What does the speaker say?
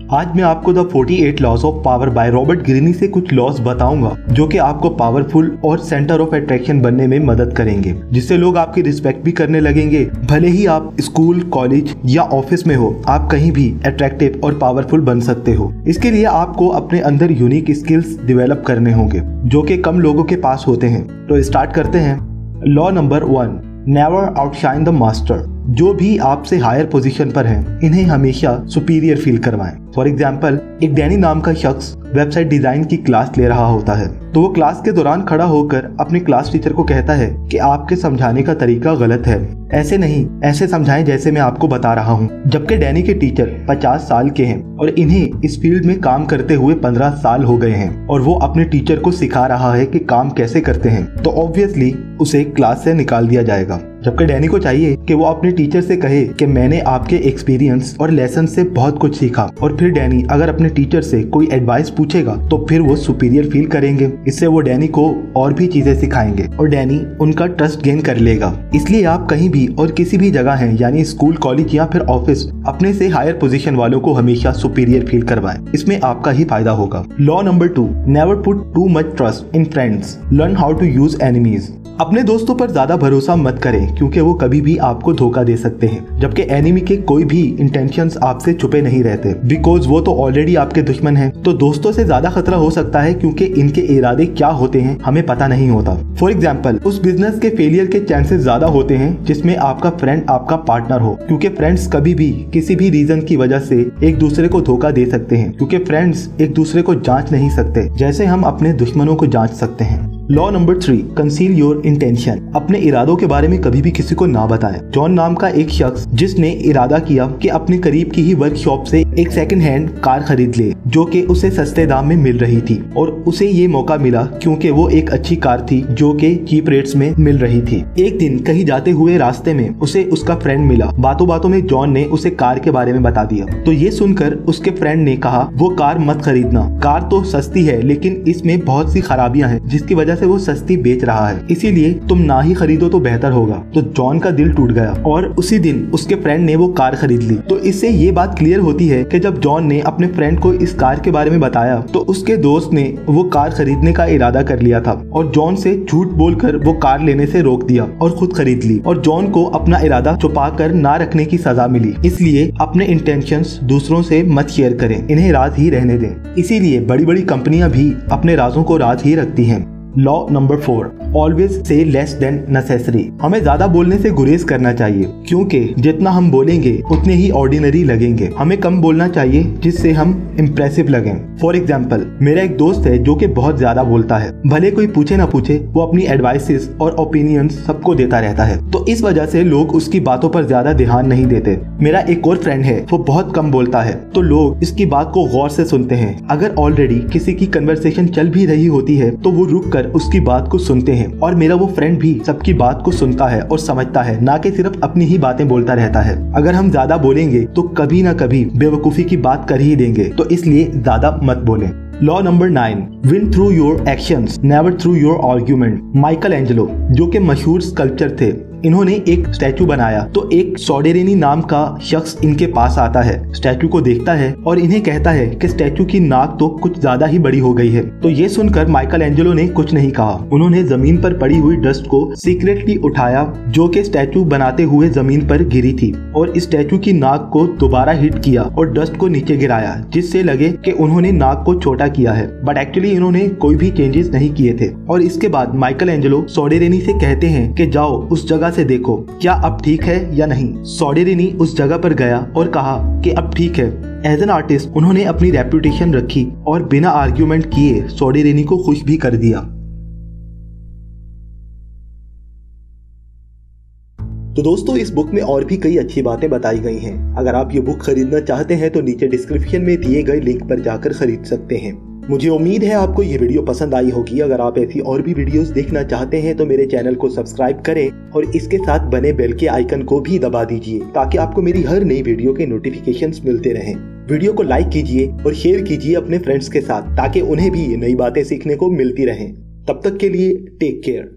आज मैं आपको the 48 laws of power by Robert Greene से कुछ लॉज बताऊंगा जो कि आपको पावरफुल और सेंटर ऑफ अट्रैक्शन बनने में मदद करेंगे, जिससे लोग आपकी रिस्पेक्ट भी करने लगेंगे। भले ही आप स्कूल, कॉलेज या ऑफिस में हो, आप कहीं भी अट्रैक्टिव और पावरफुल बन सकते हो। इसके लिए आपको अपने अंदर यूनिक स्किल्स डेवलप करने होंगे जो कि कम लोगों के पास होते हैं। तो स्टार्ट करते हैं। Law number 1, never outshine the master. जो भी आपसे हायर पोजीशन पर हैं, इन्हें हमेशा सुपीरियर फील करवाएं। फॉर एग्जाम्पल, एक डैनी नाम का शख्स वेबसाइट डिजाइन की क्लास ले रहा होता है, तो वो क्लास के दौरान खड़ा होकर अपने क्लास टीचर को कहता है कि आपके समझाने का तरीका गलत है, ऐसे नहीं, ऐसे समझाएं जैसे मैं आपको बता रहा हूँ। जबकि डैनी के टीचर 50 साल के हैं और इन्हें इस फील्ड में काम करते हुए 15 साल हो गए हैं और वो अपने टीचर को सिखा रहा है कि काम कैसे करते हैं, तो ऑब्वियसली उसे क्लास से निकाल दिया जाएगा। जबकि डैनी को चाहिए कि वो अपने टीचर से कहे कि मैंने आपके एक्सपीरियंस और लेसन से बहुत कुछ सीखा, और फिर डैनी अगर अपने टीचर से कोई एडवाइस पूछेगा तो फिर वो सुपीरियर फील करेंगे। इससे वो डैनी को और भी चीजें सिखाएंगे और डैनी उनका ट्रस्ट गेन कर लेगा। इसलिए आप कहीं भी और किसी भी जगह हैं, यानी स्कूल, कॉलेज या फिर ऑफिस, अपने से हायर पोजीशन वालों को हमेशा सुपीरियर फील करवाएं। इसमें आपका ही फायदा होगा। Law number 2, never put too much trust in friends, learn how to use enemies. अपने दोस्तों पर ज्यादा भरोसा मत करें क्योंकि वो कभी भी आपको धोखा दे सकते हैं, जबकि एनिमी के कोई भी इंटेंशंस आपसे छुपे नहीं रहते, बिकॉज वो तो ऑलरेडी आपके दुश्मन हैं। तो दोस्तों से ज्यादा खतरा हो सकता है क्योंकि इनके इरादे क्या होते हैं हमें पता नहीं होता। फॉर एग्जाम्पल, उस बिजनेस के फेलियर के चांसेस ज्यादा होते हैं जिसमें आपका फ्रेंड आपका पार्टनर हो, क्योंकि फ्रेंड्स कभी भी किसी भी रीजन की वजह से एक दूसरे को धोखा दे सकते हैं, क्योंकि फ्रेंड्स एक दूसरे को जांच नहीं सकते जैसे हम अपने दुश्मनों को जांच सकते हैं। Law number 3, conceal your intention. अपने इरादों के बारे में कभी भी किसी को ना बताएं। जॉन नाम का एक शख्स जिसने इरादा किया कि अपने करीब की ही वर्कशॉप से एक सेकंड हैंड कार खरीद ले जो कि उसे सस्ते दाम में मिल रही थी, और उसे ये मौका मिला क्योंकि वो एक अच्छी कार थी जो कि चीप रेट्स में मिल रही थी। एक दिन कहीं जाते हुए रास्ते में उसे उसका फ्रेंड मिला। बातों बातों में जॉन ने उसे कार के बारे में बता दिया, तो ये सुनकर उसके फ्रेंड ने कहा वो कार मत खरीदना, कार तो सस्ती है लेकिन इसमें बहुत सी खराबियां हैं जिसकी वजह से वो सस्ती बेच रहा है, इसीलिए तुम ना ही खरीदो तो बेहतर होगा। तो जॉन का दिल टूट गया और उसी दिन उसके फ्रेंड ने वो कार खरीद ली। तो इससे ये बात क्लियर होती है कि जब जॉन ने अपने फ्रेंड को इस कार के बारे में बताया तो उसके दोस्त ने वो कार खरीदने का इरादा कर लिया था और जॉन से झूठ बोलकर वो कार लेने से रोक दिया और खुद खरीद ली, और जॉन को अपना इरादा छुपा कर ना रखने की सजा मिली। इसलिए अपने इंटेंशंस दूसरों से मत शेयर करें, इन्हें राज ही रहने दें। इसीलिए बड़ी बड़ी कंपनियां भी अपने राजों को राज ही रखती हैं। Law number 4, always say less than necessary. हमें ज्यादा बोलने से गुरेज करना चाहिए क्योंकि जितना हम बोलेंगे उतने ही ऑर्डिनरी लगेंगे। हमें कम बोलना चाहिए जिससे हम इम्प्रेसिव लगें। फॉर एग्जाम्पल, मेरा एक दोस्त है जो कि बहुत ज्यादा बोलता है, भले कोई पूछे ना पूछे वो अपनी एडवाइसेस और ओपिनियंस सबको देता रहता है, तो इस वजह से लोग उसकी बातों पर ज्यादा ध्यान नहीं देते। मेरा एक और फ्रेंड है, वो बहुत कम बोलता है, तो लोग इसकी बात को गौर से सुनते हैं। अगर ऑलरेडी किसी की कन्वर्सेशन चल भी रही होती है तो वो रुक कर उसकी बात को सुनते हैं, और मेरा वो फ्रेंड भी सबकी बात को सुनता है और समझता है, ना कि सिर्फ अपनी ही बातें बोलता रहता है। अगर हम ज्यादा बोलेंगे तो कभी ना कभी बेवकूफी की बात कर ही देंगे, तो इसलिए ज्यादा मत बोलें। Law number 9, win through your actions, never through your argument. Michael Angelo जो कि मशहूर स्कल्पचर थे, इन्होंने एक स्टैचू बनाया, तो एक सोडेरेनी नाम का शख्स इनके पास आता है, स्टैचू को देखता है और इन्हें कहता है कि स्टैचू की नाक तो कुछ ज्यादा ही बड़ी हो गई है। तो ये सुनकर माइकल एंजेलो ने कुछ नहीं कहा, उन्होंने जमीन पर पड़ी हुई डस्ट को सीक्रेटली उठाया जो कि स्टैचू बनाते हुए जमीन पर गिरी थी, और इस स्टैचू की नाक को दोबारा हिट किया और डस्ट को नीचे गिराया, जिससे लगे कि उन्होंने नाक को छोटा किया है, बट एक्चुअली इन्होंने कोई भी चेंजेस नहीं किए थे। और इसके बाद माइकल एंजेलो सोडेरेनी से कहते हैं कि जाओ उस जगह से देखो क्या अब ठीक है या नहीं। सोडेरेनी उस जगह पर गया और कहा कि अब ठीक है। एज एन आर्टिस्ट उन्होंने अपनी रेपुटेशन रखी और बिना आर्ग्यूमेंट किए सोडेरेनी को खुश भी कर दिया। तो दोस्तों, इस बुक में और भी कई अच्छी बातें बताई गई हैं। अगर आप ये बुक खरीदना चाहते हैं तो नीचे डिस्क्रिप्शन में दिए गए लिंक पर जाकर खरीद सकते हैं। मुझे उम्मीद है आपको ये वीडियो पसंद आई होगी। अगर आप ऐसी और भी वीडियोस देखना चाहते हैं तो मेरे चैनल को सब्सक्राइब करें और इसके साथ बने बेल के आइकन को भी दबा दीजिए ताकि आपको मेरी हर नई वीडियो के नोटिफिकेशंस मिलते रहें। वीडियो को लाइक कीजिए और शेयर कीजिए अपने फ्रेंड्स के साथ ताकि उन्हें भी नई बातें सीखने को मिलती रहें। तब तक के लिए टेक केयर।